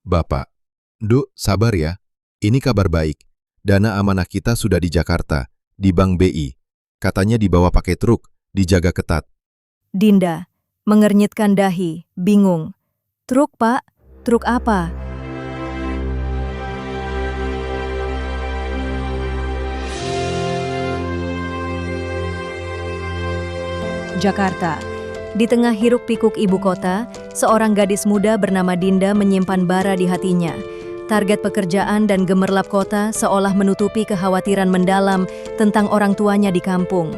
Bapak, Duk, sabar ya. Ini kabar baik. Dana amanah kita sudah di Jakarta, di Bank BI. Katanya dibawa pakai truk, dijaga ketat. Dinda mengernyitkan dahi, bingung. Truk, Pak? Truk apa? Jakarta. Di tengah hiruk-pikuk ibu kota, seorang gadis muda bernama Dinda menyimpan bara di hatinya. Target pekerjaan dan gemerlap kota seolah menutupi kekhawatiran mendalam tentang orang tuanya di kampung.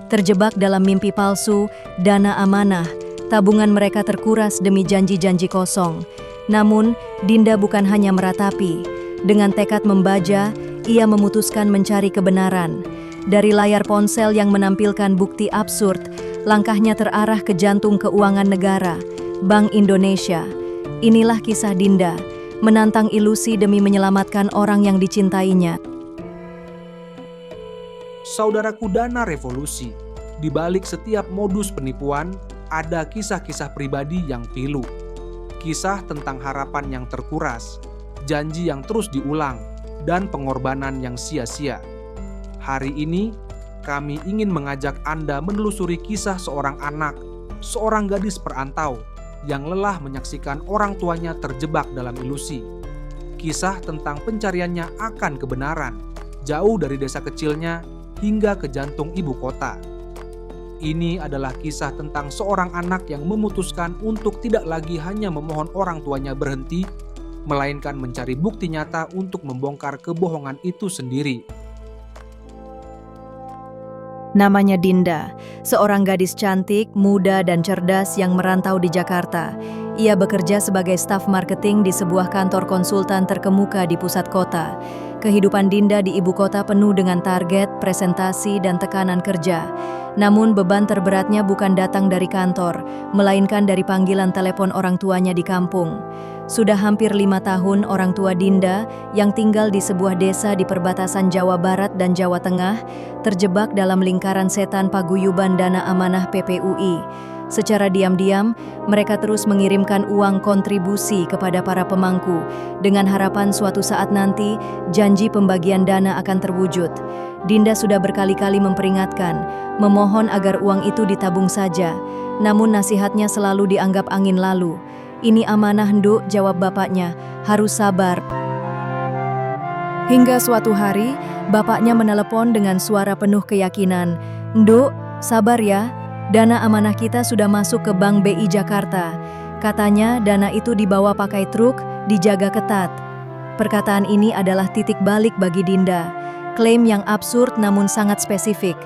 Terjebak dalam mimpi palsu, dana amanah, tabungan mereka terkuras demi janji-janji kosong. Namun, Dinda bukan hanya meratapi. Dengan tekad membaja, ia memutuskan mencari kebenaran. Dari layar ponsel yang menampilkan bukti absurd, langkahnya terarah ke jantung keuangan negara, Bank Indonesia. Inilah kisah Dinda, menantang ilusi demi menyelamatkan orang yang dicintainya. Saudaraku, dana revolusi. Di balik setiap modus penipuan, ada kisah-kisah pribadi yang pilu. Kisah tentang harapan yang terkuras, janji yang terus diulang, dan pengorbanan yang sia-sia. Hari ini, kami ingin mengajak Anda menelusuri kisah seorang anak, seorang gadis perantau yang lelah menyaksikan orang tuanya terjebak dalam ilusi. Kisah tentang pencariannya akan kebenaran, jauh dari desa kecilnya hingga ke jantung ibu kota. Ini adalah kisah tentang seorang anak yang memutuskan untuk tidak lagi hanya memohon orang tuanya berhenti, melainkan mencari bukti nyata untuk membongkar kebohongan itu sendiri. Namanya Dinda, seorang gadis cantik, muda, dan cerdas yang merantau di Jakarta. Ia bekerja sebagai staf marketing di sebuah kantor konsultan terkemuka di pusat kota. Kehidupan Dinda di ibu kota penuh dengan target, presentasi, dan tekanan kerja. Namun beban terberatnya bukan datang dari kantor, melainkan dari panggilan telepon orang tuanya di kampung. Sudah hampir 5 tahun orang tua Dinda yang tinggal di sebuah desa di perbatasan Jawa Barat dan Jawa Tengah terjebak dalam lingkaran setan paguyuban dana amanah PPUI. Secara diam-diam, mereka terus mengirimkan uang kontribusi kepada para pemangku dengan harapan suatu saat nanti janji pembagian dana akan terwujud. Dinda sudah berkali-kali memperingatkan, memohon agar uang itu ditabung saja, namun nasihatnya selalu dianggap angin lalu. Ini amanah, Nduk, jawab bapaknya, harus sabar. Hingga suatu hari, bapaknya menelepon dengan suara penuh keyakinan. Nduk, sabar ya, dana amanah kita sudah masuk ke Bank BI Jakarta. Katanya dana itu dibawa pakai truk, dijaga ketat. Perkataan ini adalah titik balik bagi Dinda. Klaim yang absurd namun sangat spesifik.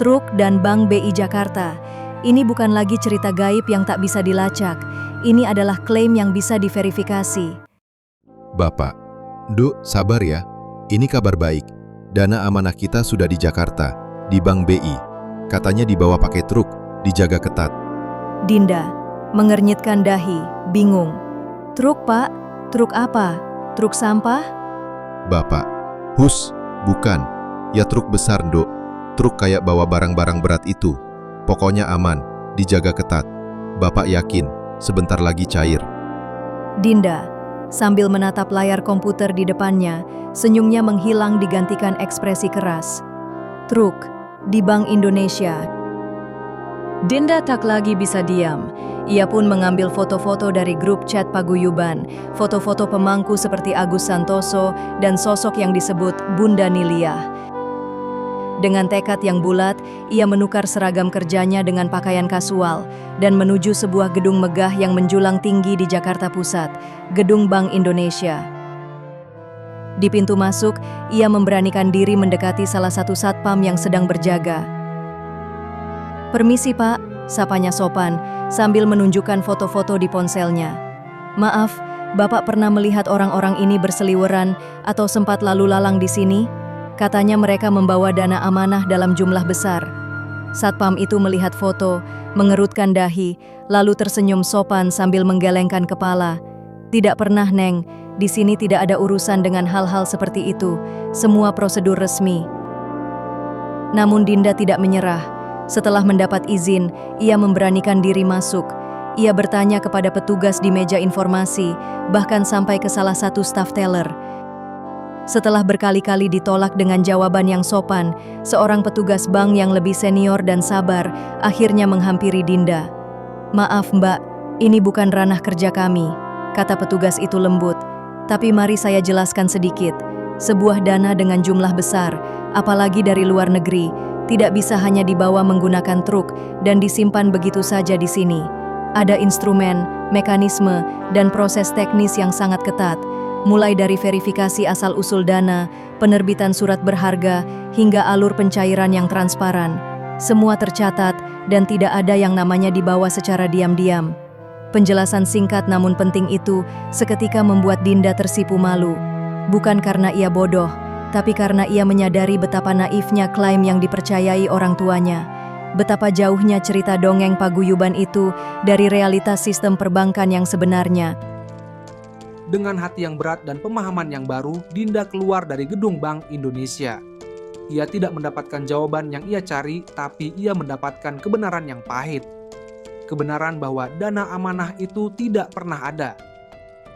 Truk dan Bank BI Jakarta. Ini bukan lagi cerita gaib yang tak bisa dilacak. Ini adalah klaim yang bisa diverifikasi. Bapak, Duk, sabar ya. Ini kabar baik. Dana amanah kita sudah di Jakarta, di Bank BI. Katanya dibawa pakai truk, dijaga ketat. Dinda mengernyitkan dahi, bingung. Truk, Pak? Truk apa? Truk sampah? Bapak, hus, bukan. Ya truk besar, Duk. Truk kayak bawa barang-barang berat itu. Pokoknya aman, dijaga ketat. Bapak yakin, sebentar lagi cair. Dinda, sambil menatap layar komputer di depannya, senyumnya menghilang digantikan ekspresi keras. Truk, di Bank Indonesia. Dinda tak lagi bisa diam. Ia pun mengambil foto-foto dari grup chat paguyuban, foto-foto pemangku seperti Agus Santoso dan sosok yang disebut Bunda Nilia. Dengan tekad yang bulat, ia menukar seragam kerjanya dengan pakaian kasual dan menuju sebuah gedung megah yang menjulang tinggi di Jakarta Pusat, Gedung Bank Indonesia. Di pintu masuk, ia memberanikan diri mendekati salah satu satpam yang sedang berjaga. "Permisi, Pak," sapanya sopan, sambil menunjukkan foto-foto di ponselnya. "Maaf, Bapak pernah melihat orang-orang ini berseliweran atau sempat lalu lalang di sini?" Katanya mereka membawa dana amanah dalam jumlah besar. Satpam itu melihat foto, mengerutkan dahi, lalu tersenyum sopan sambil menggelengkan kepala. "Tidak pernah, Neng. Di sini tidak ada urusan dengan hal-hal seperti itu. Semua prosedur resmi." Namun Dinda tidak menyerah. Setelah mendapat izin, ia memberanikan diri masuk. Ia bertanya kepada petugas di meja informasi, bahkan sampai ke salah satu staf teller. Setelah berkali-kali ditolak dengan jawaban yang sopan, seorang petugas bank yang lebih senior dan sabar akhirnya menghampiri Dinda. "Maaf Mbak, ini bukan ranah kerja kami," kata petugas itu lembut. "Tapi mari saya jelaskan sedikit. Sebuah dana dengan jumlah besar, apalagi dari luar negeri, tidak bisa hanya dibawa menggunakan truk dan disimpan begitu saja di sini. Ada instrumen, mekanisme, dan proses teknis yang sangat ketat, mulai dari verifikasi asal-usul dana, penerbitan surat berharga, hingga alur pencairan yang transparan. Semua tercatat dan tidak ada yang namanya dibawa secara diam-diam." Penjelasan singkat namun penting itu seketika membuat Dinda tersipu malu. Bukan karena ia bodoh, tapi karena ia menyadari betapa naifnya klaim yang dipercayai orang tuanya. Betapa jauhnya cerita dongeng paguyuban itu dari realitas sistem perbankan yang sebenarnya. Dengan hati yang berat dan pemahaman yang baru, Dinda keluar dari gedung Bank Indonesia. Ia tidak mendapatkan jawaban yang ia cari, tapi ia mendapatkan kebenaran yang pahit. Kebenaran bahwa dana amanah itu tidak pernah ada.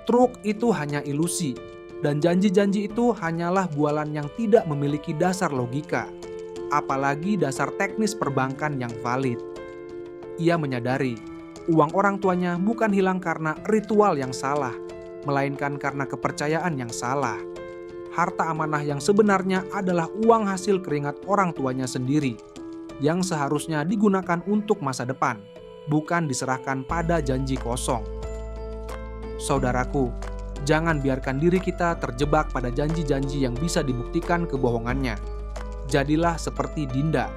Truk itu hanya ilusi, dan janji-janji itu hanyalah bualan yang tidak memiliki dasar logika, apalagi dasar teknis perbankan yang valid. Ia menyadari, uang orang tuanya bukan hilang karena ritual yang salah, melainkan karena kepercayaan yang salah. Harta amanah yang sebenarnya adalah uang hasil keringat orang tuanya sendiri, yang seharusnya digunakan untuk masa depan, bukan diserahkan pada janji kosong. Saudaraku, jangan biarkan diri kita terjebak pada janji-janji yang bisa dibuktikan kebohongannya. Jadilah seperti Dinda.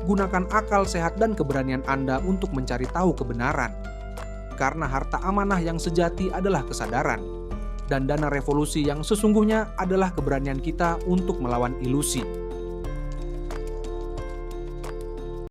Gunakan akal sehat dan keberanian Anda untuk mencari tahu kebenaran. Karena harta amanah yang sejati adalah kesadaran. Dan dana revolusi yang sesungguhnya adalah keberanian kita untuk melawan ilusi.